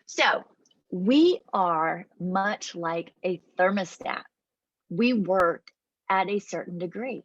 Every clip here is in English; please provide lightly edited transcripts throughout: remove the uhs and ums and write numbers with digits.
So we are much like a thermostat. We work at a certain degree.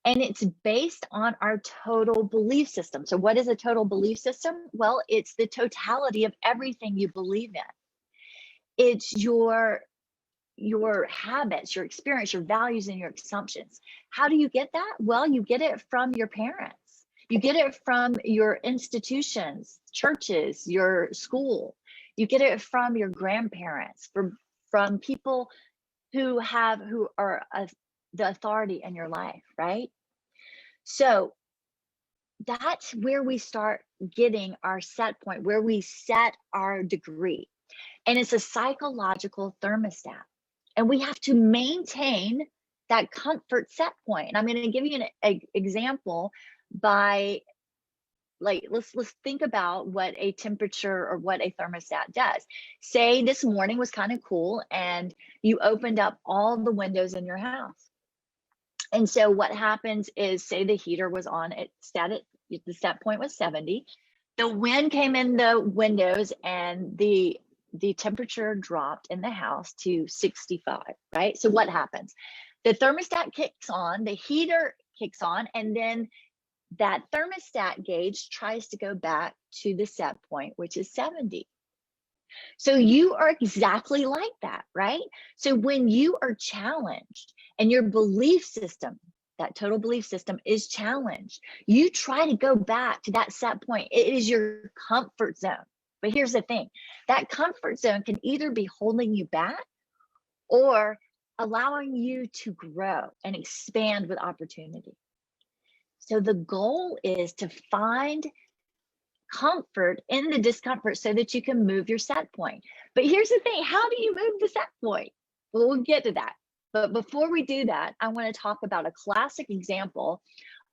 And it's based on our total belief system. So what is a total belief system? Well, it's the totality of everything you believe in. It's your habits, your experience, your values, and your assumptions. How do you get that? Well, you get it from your parents. You get it from your institutions, churches, your school. You get it from your grandparents, from people who are the authority in your life, right? So that's where we start getting our set point, where we set our degree. And it's a psychological thermostat. And we have to maintain that comfort set point. And I'm going to give you an example by, like, let's think about what a temperature or what a thermostat does. Say this morning was kind of cool and you opened up all the windows in your house. And so what happens is, say the heater was on, the set point was 70. The wind came in the windows and the temperature dropped in the house to 65, right? So what happens? The thermostat kicks on, the heater kicks on, and then that thermostat gauge tries to go back to the set point, which is 70. So you are exactly like that, right? So when you are challenged and your belief system, that total belief system is challenged, you try to go back to that set point. It is your comfort zone. But here's the thing, that comfort zone can either be holding you back or allowing you to grow and expand with opportunity. So the goal is to find comfort in the discomfort so that you can move your set point. But here's the thing, how do you move the set point? Well, we'll get to that. But before we do that, I want to talk about a classic example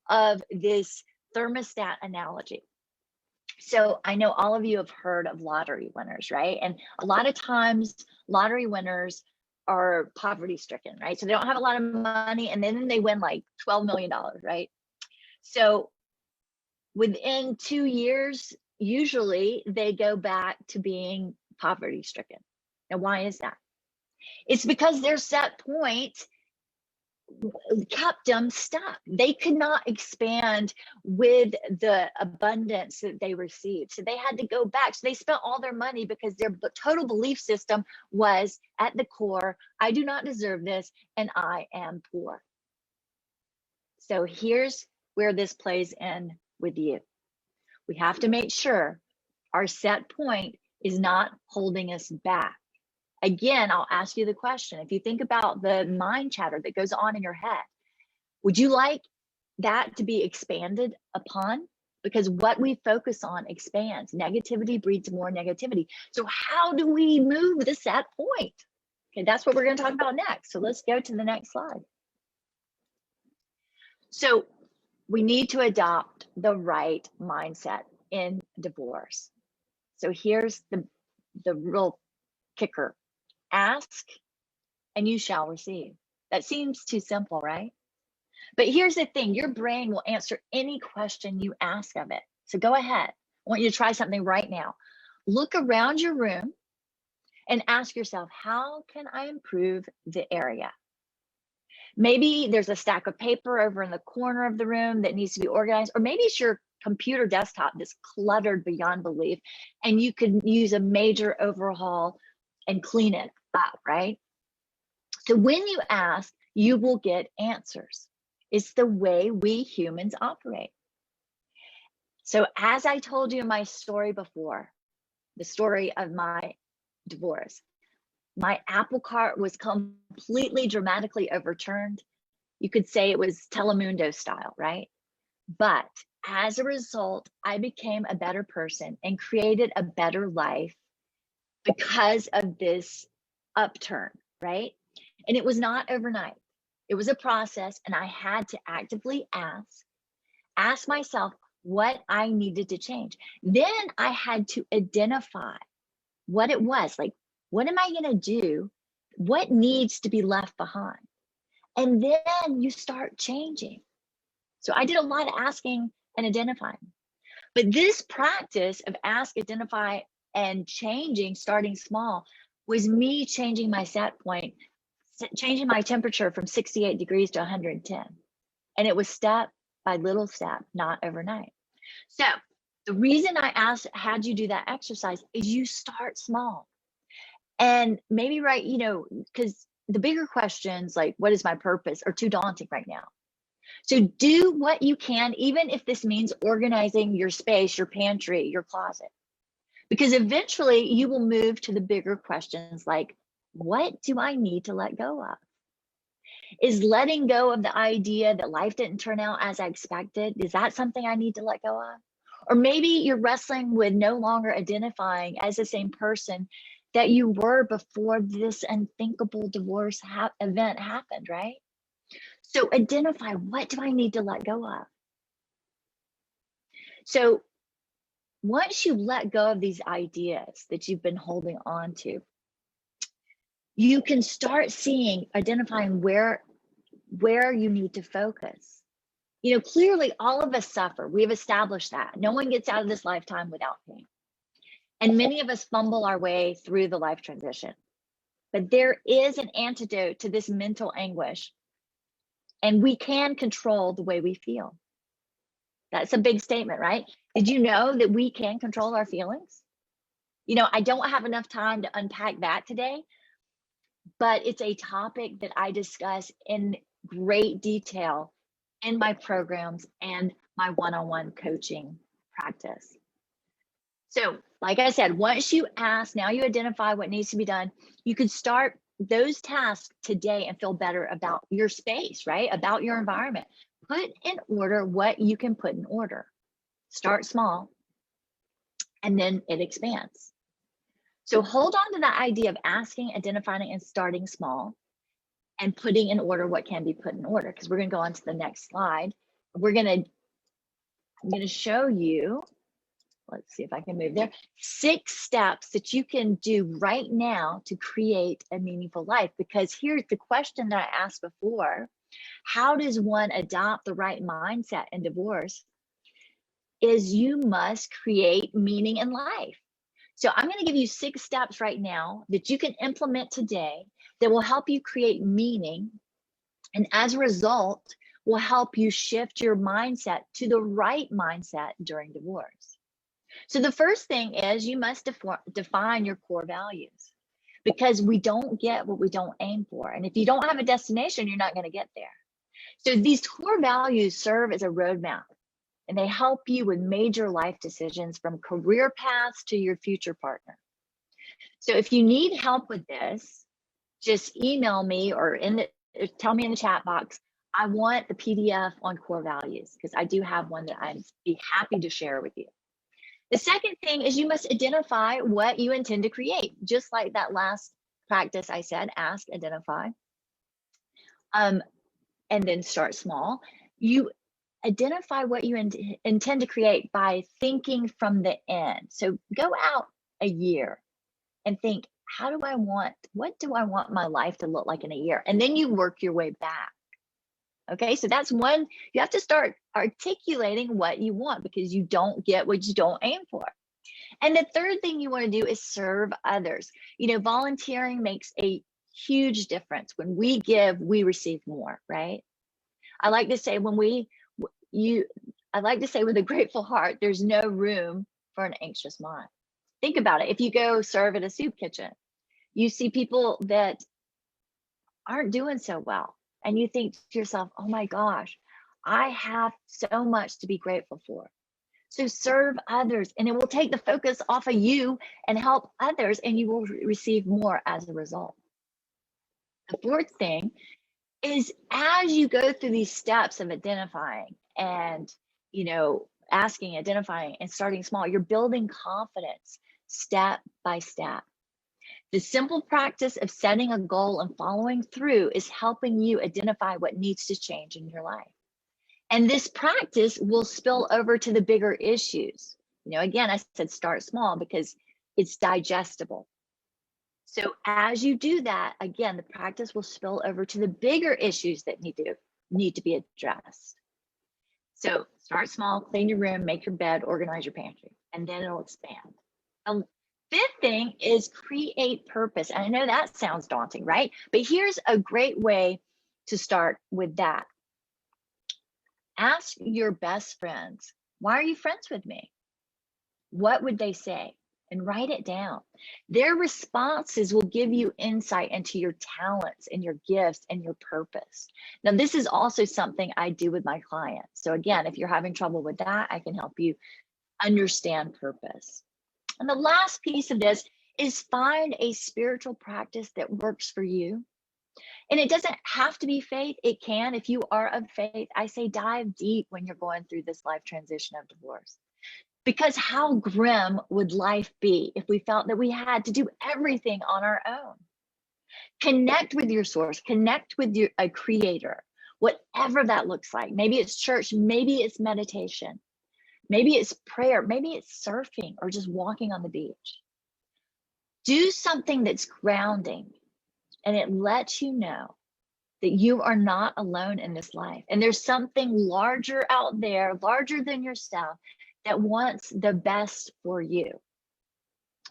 of this thermostat analogy. So I know all of you have heard of lottery winners, right? And a lot of times lottery winners are poverty stricken, right? So they don't have a lot of money and then they win like $12 million, right? So within 2 years, usually they go back to being poverty stricken. Now, why is that? It's because their set point kept them stuck. They could not expand with the abundance that they received. So they had to go back. So they spent all their money because their total belief system was at the core, I do not deserve this and I am poor. So here's where this plays in with you. We have to make sure our set point is not holding us back. Again, I'll ask you the question. If you think about the mind chatter that goes on in your head, would you like that to be expanded upon? Because what we focus on expands. Negativity breeds more negativity. So how do we move the set point? Okay, that's what we're going to talk about next. So let's go to the next slide. So we need to adopt the right mindset in divorce. So here's the real kicker. Ask and you shall receive. That seems too simple, right? But here's the thing, your brain will answer any question you ask of it. So go ahead. I want you to try something right now. Look around your room and ask yourself, how can I improve the area? Maybe there's a stack of paper over in the corner of the room that needs to be organized, or maybe it's your computer desktop that's cluttered beyond belief and you could use a major overhaul and clean it up, right? So when you ask, you will get answers. It's the way we humans operate. So as I told you in my story before, the story of my divorce, my apple cart was completely dramatically overturned. You could say it was Telemundo style, right? But as a result, I became a better person and created a better life because of this upturn, right? And it was not overnight. It was a process, and I had to actively ask myself what I needed to change. Then I had to identify what it was, like, what am I going to do? What needs to be left behind? And then you start changing. So I did a lot of asking and identifying. But this practice of ask, identify, and changing, starting small, was me changing my set point, changing my temperature from 68 degrees to 110. And it was step by little step, not overnight. So the reason I asked, how'd you do that exercise, is you start small. And maybe, right, you know, because the bigger questions like, what is my purpose, are too daunting right now. So do what you can, even if this means organizing your space, your pantry, your closet, because eventually you will move to the bigger questions like, what do I need to let go of? Is letting go of the idea that life didn't turn out as I expected, is that something I need to let go of? Or maybe you're wrestling with no longer identifying as the same person that you were before this unthinkable divorce event happened, right? So identify, what do I need to let go of? So once you let go of these ideas that you've been holding on to, you can start seeing, identifying where you need to focus. You know, clearly all of us suffer. We've established that. No one gets out of this lifetime without pain. And many of us fumble our way through the life transition. But there is an antidote to this mental anguish, and we can control the way we feel. That's a big statement, right? Did you know that we can control our feelings? You know, I don't have enough time to unpack that today, but it's a topic that I discuss in great detail in my programs and my one-on-one coaching practice. So, like I said, once you ask, now you identify what needs to be done, you can start those tasks today and feel better about your space, right? About your environment. Put in order what you can put in order. Start small, and then it expands. So hold on to that idea of asking, identifying, and starting small, and putting in order what can be put in order, because we're going to go on to the next slide. I'm going to show you, let's see if I can move there, 6 steps that you can do right now to create a meaningful life. Because here's the question that I asked before: how does one adopt the right mindset in divorce? Is you must create meaning in life. So I'm going to give you 6 steps right now that you can implement today that will help you create meaning, and as a result will help you shift your mindset to the right mindset during divorce. So the first thing is you must define your core values, because we don't get what we don't aim for. And if you don't have a destination, you're not going to get there. So these core values serve as a roadmap, and they help you with major life decisions, from career paths to your future partner. So if you need help with this, just email me or tell me in the chat box, I want the PDF on core values, because I do have one that I'd be happy to share with you. The second thing is you must identify what you intend to create. Just like that last practice I said, ask, identify, and then start small. You identify what you intend to create by thinking from the end. So go out a year and think, what do I want my life to look like in a year? And then you work your way back. Okay, so that's one, you have to start articulating what you want, because you don't get what you don't aim for. And the third thing you want to do is serve others. You know, volunteering makes a huge difference. When we give, we receive more, right? I like to say with a grateful heart, there's no room for an anxious mind. Think about it. If you go serve at a soup kitchen, you see people that aren't doing so well, and you think to yourself, oh my gosh, I have so much to be grateful for. So serve others, and it will take the focus off of you and help others, and you will receive more as a result. The fourth thing is, as you go through these steps of identifying and, you know, asking, identifying, and starting small, you're building confidence step by step. The simple practice of setting a goal and following through is helping you identify what needs to change in your life. And this practice will spill over to the bigger issues. You know, again, I said start small because it's digestible. So as you do that, again, the practice will spill over to the bigger issues that need to be addressed. So start small, clean your room, make your bed, organize your pantry, and then it'll expand. fifth thing is create purpose. And I know that sounds daunting, right? But here's a great way to start with that. Ask your best friends, why are you friends with me? What would they say? And write it down. Their responses will give you insight into your talents and your gifts and your purpose. Now, this is also something I do with my clients. So again, if you're having trouble with that, I can help you understand purpose. And the last piece of this is find a spiritual practice that works for you. And it doesn't have to be faith. It can. If you are of faith, I say dive deep when you're going through this life transition of divorce. Because how grim would life be if we felt that we had to do everything on our own? Connect with your source, connect with a creator, whatever that looks like. Maybe it's church, maybe it's meditation, maybe it's prayer, maybe it's surfing or just walking on the beach. Do something that's grounding, and it lets you know that you are not alone in this life. And there's something larger out there, larger than yourself, that wants the best for you.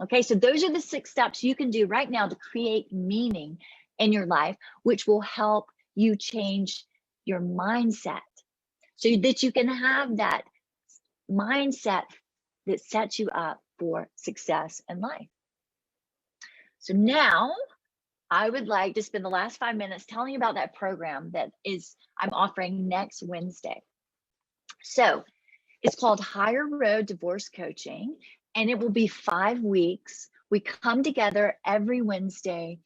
Okay, so those are the 6 steps you can do right now to create meaning in your life, which will help you change your mindset so that you can have that mindset that sets you up for success in life. So now I would like to spend the last 5 minutes telling you about that program that I'm offering next Wednesday. So it's called Higher Road Divorce Coaching, and it will be 5 weeks. We come together every Wednesday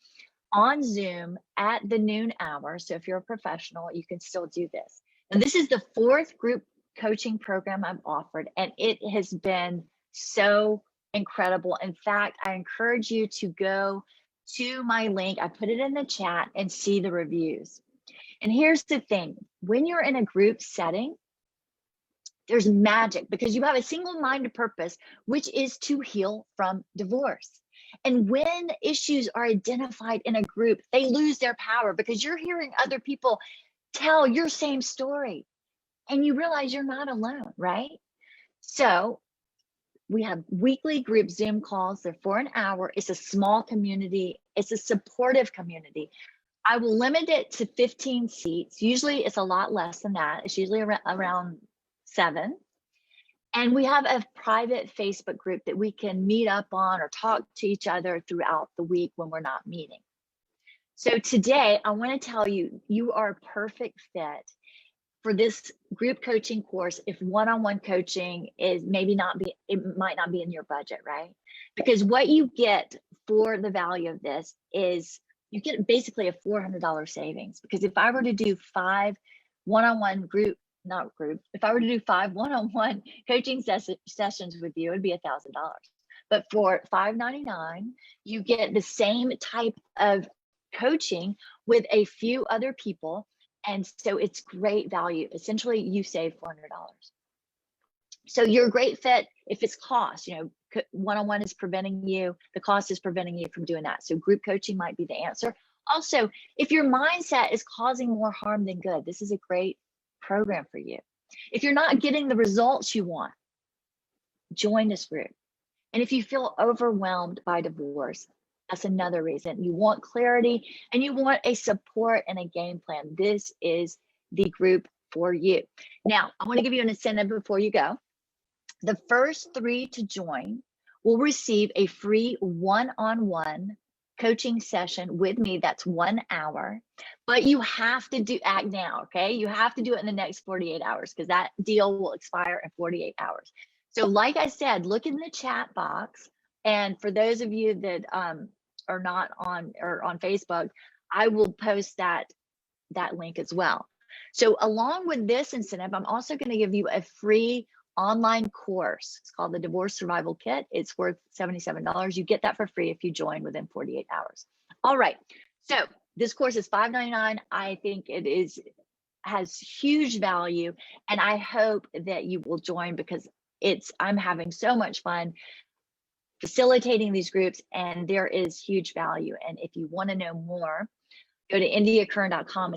on Zoom at the noon hour. So if you're a professional, you can still do this. And this is the 4th group coaching program I've offered, and it has been so incredible. In fact, I encourage you to go to my link. I put it in the chat and see the reviews. And here's the thing, when you're in a group setting, there's magic because you have a single-minded purpose, which is to heal from divorce. And when issues are identified in a group, they lose their power because you're hearing other people tell your same story and you realize you're not alone, right? So we have weekly group Zoom calls. They're for an hour. It's a small community. It's a supportive community. I will limit it to 15 seats. Usually it's a lot less than that. It's usually around 7. And we have a private Facebook group that we can meet up on or talk to each other throughout the week when we're not meeting. So today I want to tell you, you are a perfect fit for this group coaching course if one-on-one coaching is it might not be in your budget, right? Because what you get for the value of this is you get basically a $400 savings. Because if I were to do 5 one-on-one if I were to do 5 one-on-one coaching sessions with you, it'd be $1,000. But for $599, you get the same type of coaching with a few other people. And so it's great value. Essentially, you save $400. So you're a great fit if it's cost. One-on-one is preventing you, the cost is preventing you from doing that. So group coaching might be the answer. Also, if your mindset is causing more harm than good, this is a great program for you. If you're not getting the results you want, join this group. And if you feel overwhelmed by divorce, that's another reason. You want clarity and you want a support and a game plan. This is the group for you. Now, I want to give you an incentive before you go. The first 3 to join will receive a free one-on-one coaching session with me. That's 1 hour, but you have to act now, okay? You have to do it in the next 48 hours because that deal will expire in 48 hours. So like I said, look in the chat box. And for those of you that are not on Facebook, I will post that link as well. So along with this incentive, I'm also going to give you a free online course. It's called the Divorce Survival Kit. It's worth $77. You get that for free if you join within 48 hours. All right. So this course is $599. I think it has huge value, and I hope that you will join because I'm having so much fun facilitating these groups, and there is huge value. And if you want to know more, go to indiacurran.com.